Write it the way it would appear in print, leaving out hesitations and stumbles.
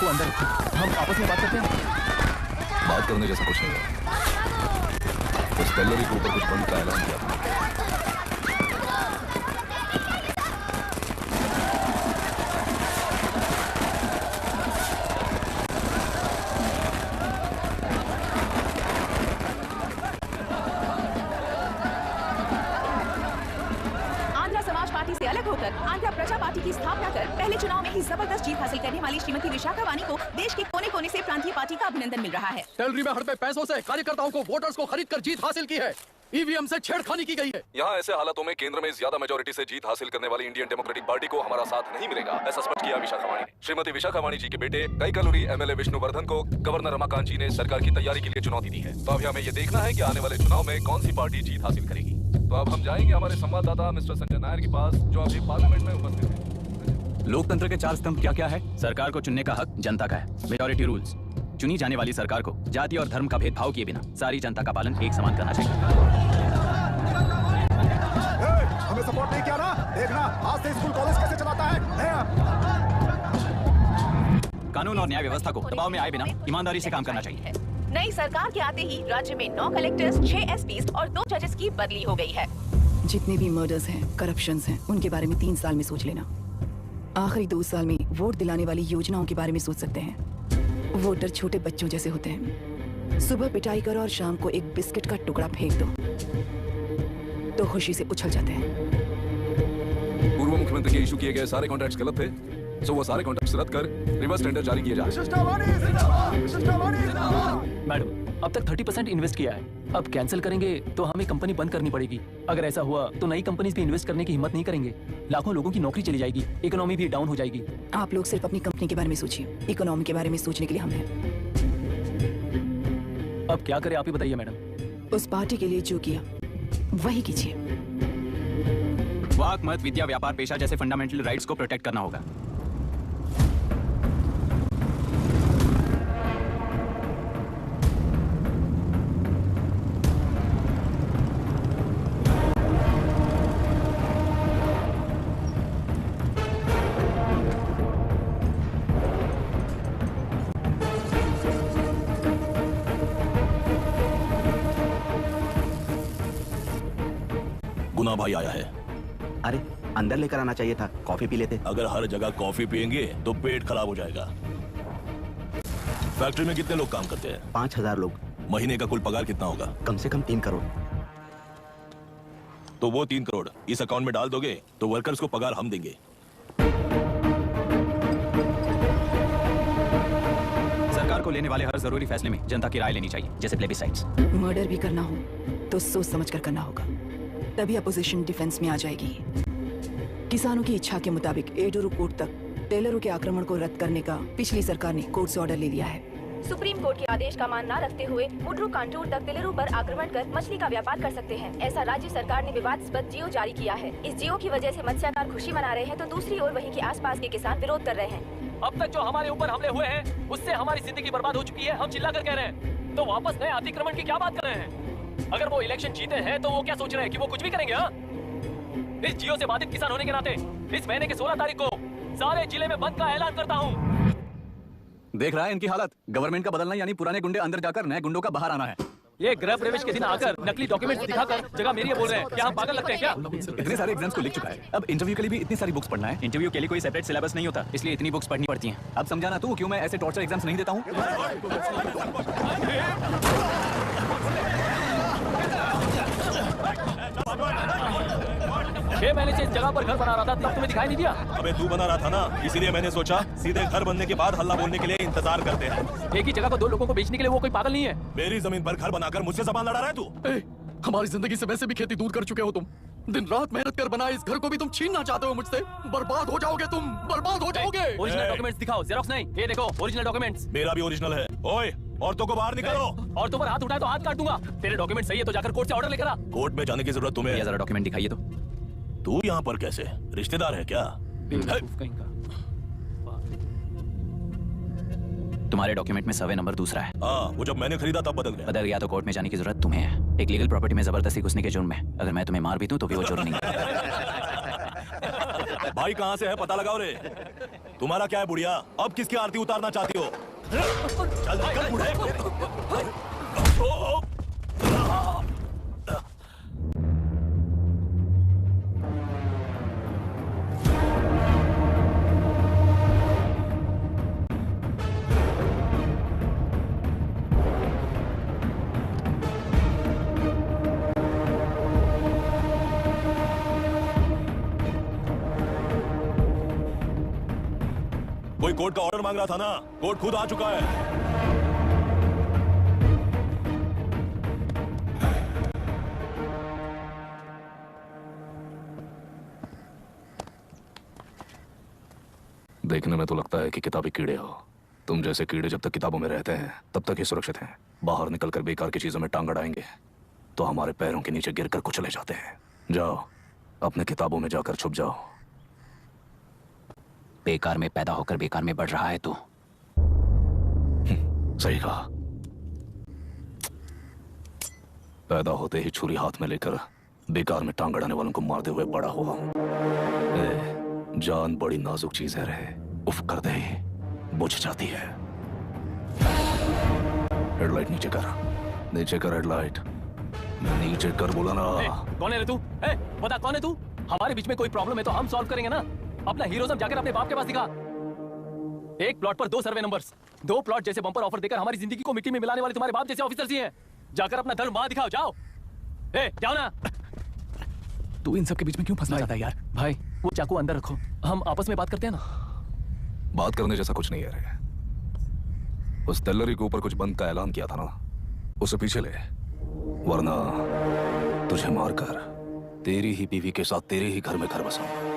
अंदर, हम आपस में बात करते हैं। बात करने जैसा कुछ नहीं है। उस टेलरी के ऊपर कुछ बंद का ऐलान किया। आंध्र प्रजा पार्टी की स्थापना कर पहले चुनाव में ही जबरदस्त जीत हासिल करने वाली श्रीमती विशाखा वानी को देश के कोने कोने से प्रांतीय पार्टी का अभिनंदन मिल रहा है। टेलरी में हड़पे पैसों से कार्यकर्ताओं को वोटर्स को खरीद कर जीत हासिल की है। ईवीएम से छेड़खानी की गई है। यहाँ ऐसे हालातों में केंद्र में ज्यादा मेजोरिटी से जीत हासिल करने वाली इंडियन डेमोक्रेटिक पार्टी को हमारा साथ नहीं मिलेगा, ऐसा स्पष्ट किया विशाखा वाणी ने। श्रीमती विशाखा वाणी जी के बेटे कैकलूरी एमएलए विष्णुवर्धन को गवर्नर रमाकांत जी ने सरकार की तैयारी के लिए चुनौती दी है। तो अभी हमें ये देखना है कि आने वाले चुनाव में कौन सी पार्टी जीत हासिल करेगी। तो अब हम जाएंगे हमारे संवाददाता मिस्टर संजय नायर के पास, जो अभी पार्लियामेंट में उपस्थित है। लोकतंत्र के चार स्तंभ क्या क्या है? सरकार को चुनने का हक जनता का है। Majority rules. चुनी जाने वाली सरकार को जाति और धर्म का भेदभाव किए बिना सारी जनता का पालन एक समान करना चाहिए। हमें सपोर्ट नहीं किया ना, देखना आज से स्कूल कॉलेज कैसे चलाता है। कानून और न्याय व्यवस्था को दबाव में आए बिना ईमानदारी से काम करना चाहिए। नई सरकार के आते ही राज्य में 9 कलेक्टर्स, 6 एसपीज और 2 जजेस की बदली हो गई है। जितने भी मर्डर्स हैं, करप्शंस हैं, उनके बारे में 3 साल में सोच लेना। आखिरी 2 साल में वोट दिलाने वाली योजनाओं के बारे में सोच सकते हैं। वोटर छोटे बच्चों जैसे होते हैं। सुबह पिटाई करो और शाम को एक बिस्किट का टुकड़ा फेंक दो तो खुशी से उछल जाते हैं। पूर्व मुख्यमंत्री के इशू किए गए सारे कॉन्ट्रैक्ट्स गलत थे, सो वो सारे कॉन्ट्रैक्ट्स रद्द कर रिवर्स टेंडर जारी किए जा रहे हैं। मैडम, अब तक 30% इन्वेस्ट किया है, अब कैंसिल करेंगे तो हमें कंपनी बंद करनी पड़ेगी। अगर ऐसा हुआ तो नई कंपनीज भी इन्वेस्ट करने की हिम्मत नहीं करेंगे। लाखों लोगों की नौकरी चली जाएगी, इकोनॉमी भी डाउन हो जाएगी। आप लोग सिर्फ अपनी कंपनी के बारे में सोचिए, इकोनॉमी के बारे में सोचने के लिए हम हैं। अब क्या करें आप ही बताइए मैडम। उस पार्टी के लिए जो किया वही कीजिए। वाक, मत, विद्या, व्यापार, पेशा जैसे फंडामेंटल राइट्स को प्रोटेक्ट करना होगा। गुना भाई आया है। अरे अंदर लेकर आना चाहिए था, कॉफी पी लेते। अगर हर जगह कॉफी पियेंगे तो पेट खराब हो जाएगा। फैक्ट्री में कितने लोग काम करते हैं? 5000 लोग। महीने का कुल पगार कितना होगा? कम से कम 3 करोड़। तो वो 3 करोड़ इस अकाउंट में डाल दोगे तो वर्कर्स को पगार हम देंगे। सरकार को लेने वाले हर जरूरी फैसले में जनता की राय लेनी चाहिए, जैसे प्लेबिसाइट्स। मर्डर भी करना हो तो सोच समझ कर करना होगा, तभी अपोजिशन डिफेंस में आ जाएगी। किसानों की इच्छा के मुताबिक एडोरू कोर्ट तक टेलरों के आक्रमण को रद्द करने का पिछली सरकार ने कोर्ट से ऑर्डर ले लिया है। सुप्रीम कोर्ट के आदेश का मान न रखते हुए मुड्रू कांटूर तक टेलरों पर आक्रमण कर मछली का व्यापार कर सकते हैं, ऐसा राज्य सरकार ने विवादास्पद जियो जारी किया है। इस जियो की वजह से मत्स्यकार खुशी मना रहे हैं तो दूसरी ओर वहीं के आसपास के किसान विरोध कर रहे हैं। अब तक जो हमारे ऊपर हमले हुए हैं उससे हमारी जिंदगी बर्बाद हो चुकी है, हम चिल्ला कर कह रहे हैं, तो वापस नए अतिक्रमण की क्या बात कर रहे हैं? अगर वो इलेक्शन जीते हैं तो वो क्या सोच रहे हैं कि वो कुछ भी करेंगे? हाँ, इस जियो से बाधित किसान होने के नाते इस महीने के 16 तारीख को सारे जिले में बंद का ऐलान करता हूँ। देख रहा है इनकी हालत। गवर्नमेंट का बदलना यानी पुराने गुंडे अंदर जाकर नए गुंडों का बाहर आना है। ये गृह प्रवेश के दिन आकर नकली डॉक्यूमेंट दिखाकर जगह मेरी बोल रहे हैं। क्या हम पागल लगते हैं क्या? इतने सारे एग्जाम्स को लिख चुका है, अब इंटरव्यू के लिए भी इतनी सारी बुक्स पढ़ना है। इंटरव्यू के लिए कोई सेपरेट सिलेबस नहीं होता, इसलिए इतनी बुक्स पढ़नी पड़ती हैं। अब समझाना तू क्यों मैं ऐसे टॉर्चर एग्जाम्स नहीं देता हूँ। 6 महीने से इस जगह पर घर बना रहा था, तब तुम्हें दिखाई नहीं दिया? अबे तू बना रहा था ना, इसीलिए मैंने सोचा सीधे घर बनने के बाद हल्ला बोलने के लिए इंतजार करते हैं। एक ही जगह को 2 लोगों को बेचने के लिए वो कोई पागल नहीं है। मेरी जमीन पर घर बनाकर मुझसे जबान लड़ा रहा है तू। हमारी जिंदगी से वैसे भी खेती दूर कर चुके हो तुम। दिन रात मेहनत कर बनाए इस घर को भी तुम छीनना चाहते हो मुझसे। बर्बाद हो जाओगे तुम, बर्बाद हो जाओगे। ओरिजिनल डॉक्यूमेंट्स दिखाओ, जेरॉक्स नहीं। ये देखो ओरिजिनल डॉक्यूमेंट्स। मेरा भी ओरिजिनल है। ओए, औरतों को बाहर निकालो। औरतों पर हाथ उठाए तो हाथ काट दूंगा। तेरे डॉक्यूमेंट सही है तो जाकर कोर्ट से ऑर्डर लेकर आ। कोर्ट में जाने की जरूरत तुम्हें है? जरा डॉक्यूमेंट दिखाइए तो। तू यहाँ पर कैसे? रिश्तेदार है क्या? तुम्हारे डॉक्यूमेंट में सर्वे नंबर दूसरा है। वो जब मैंने खरीदा तब बदल गया। बदल गया तो कोर्ट में जाने की जरूरत तुम्हें है। एक लीगल प्रॉपर्टी में जबरदस्ती घुसने के जुर्म में अगर मैं तुम्हें मार भी दूं तो भी वो जुर्म नहीं है। भाई कहाँ से है पता लगाओ रे। तुम्हारा क्या है बुढ़िया, अब किसकी आरती उतारना चाहती हो? चल निकल बूढ़े। कोई कोर्ट का ऑर्डर मांग रहा था ना, कोर्ट खुद आ चुका है। देखने में तो लगता है कि किताबी कीड़े हो। तुम जैसे कीड़े जब तक किताबों में रहते हैं तब तक ही सुरक्षित हैं। बाहर निकलकर बेकार की चीजों में टांग अड़ाएंगे तो हमारे पैरों के नीचे गिरकर कुचले जाते हैं। जाओ अपने किताबों में जाकर छुप जाओ। बेकार में पैदा होकर बेकार में बढ़ रहा है तू। सही कहा। पैदा होते ही छुरी हाथ में लेकर बेकार में टांग अड़ाने वालों को मारते हुए बड़ा हुआ हूं। जान बड़ी नाजुक चीज है रे, उफ कर दे ही बुझ जाती है। हेडलाइट नीचे कर, नीचे कर हेडलाइट, नीचे कर बोला ना। कौन है रे तू? बता कौन है तू? हमारे बीच में कोई प्रॉब्लम है तो हम सॉल्व करेंगे ना। अपना हीरोइज्म जाकर अपने बाप के पास दिखा। एक प्लॉट पर 2 सर्वे नंबर्स, 2 प्लॉट जैसे बम्पर ऑफर देकर हमारी जिंदगी को मिट्टी में मिलाने वाले तुम्हारे बाप जैसे ऑफिसर्स ही हैं। जाकर अपना धर्म वहां दिखाओ, जाओ। जाओ ना। तू इन सब के बीच में क्यों फंसना चाहता है यार? भाई वो चाकू अंदर रखो, हम आपस में बात करते हैं ना। बात करने जैसा कुछ नहीं है रे। उस टेलरी के ऊपर कुछ बंद का ऐलान किया था ना, उसे पीछे ले, वरना तुझे मारकर तेरी ही बीवी के साथ तेरे ही घर में घर बसाऊंगा।